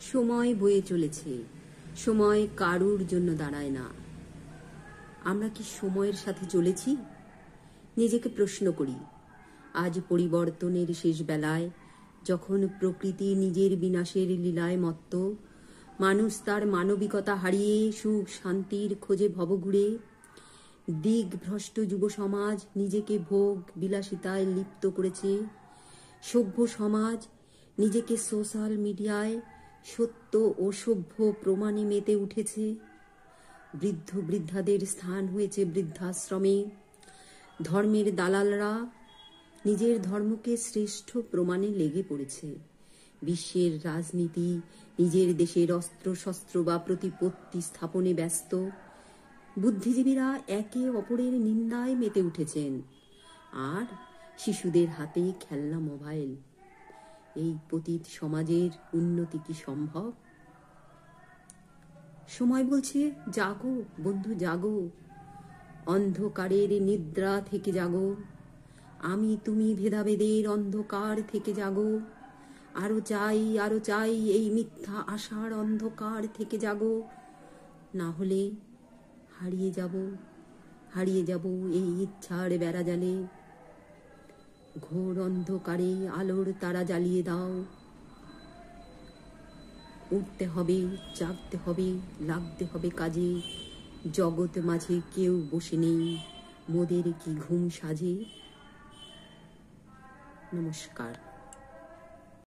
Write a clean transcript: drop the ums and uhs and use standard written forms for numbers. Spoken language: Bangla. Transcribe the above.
সময় বয়ে চলেছে, সময় কারুর জন্য দাঁড়ায় না। আমরা কি সময়ের সাথে চলেছি? নিজেকে প্রশ্ন করি। আজ পরিবর্তনের শেষ বেলায়, যখন প্রকৃতি নিজের বিনাশের লীলায় মত্ত, মানুষ তার মানবিকতা হারিয়ে সুখ শান্তির খোঁজে ভবঘুরে, দিকভ্রষ্ট যুব সমাজ নিজেকে ভোগ বিলাসিতায় লিপ্ত করেছে, সভ্য সমাজ নিজেকে সোশ্যাল মিডিয়ায় সত্য ও সভ্য প্রমাণে মেতে উঠেছে, বৃদ্ধ বৃদ্ধাদের স্থান হয়েছে বৃদ্ধাশ্রমে, ধর্মের দালালরা নিজের ধর্মকে শ্রেষ্ঠ প্রমাণে লেগে পড়েছে, বিশ্বের রাজনীতি নিজের দেশের অস্ত্র শস্ত্র বা প্রতিপত্তি স্থাপনে ব্যস্ত, বুদ্ধিজীবীরা একে অপরের নিন্দায় মেতে উঠেছেন, আর শিশুদের হাতে খেলনা মোবাইল। এই পতিত সমাজের উন্নতি কি সম্ভব? সময় বলছে, জাগো বন্ধু জাগো, অন্ধকারের নিদ্রা থেকে জাগো, আমি তুমি ভেদাভেদের অন্ধকার থেকে জাগো, আরো চাই এই মিথ্যা আশার অন্ধকার থেকে জাগো, না হলে হারিয়ে যাব এই ইচ্ছার বেড়াজালে। ঘোর অন্ধকারে আলোর তারা জ্বালিয়ে দাও, উঠতে হবে, জাগতে হবে, লাগতে হবে কাজে, জগৎ মাঝে কেউ বসে নেই, মোদের কি ঘুম সাজে। নমস্কার।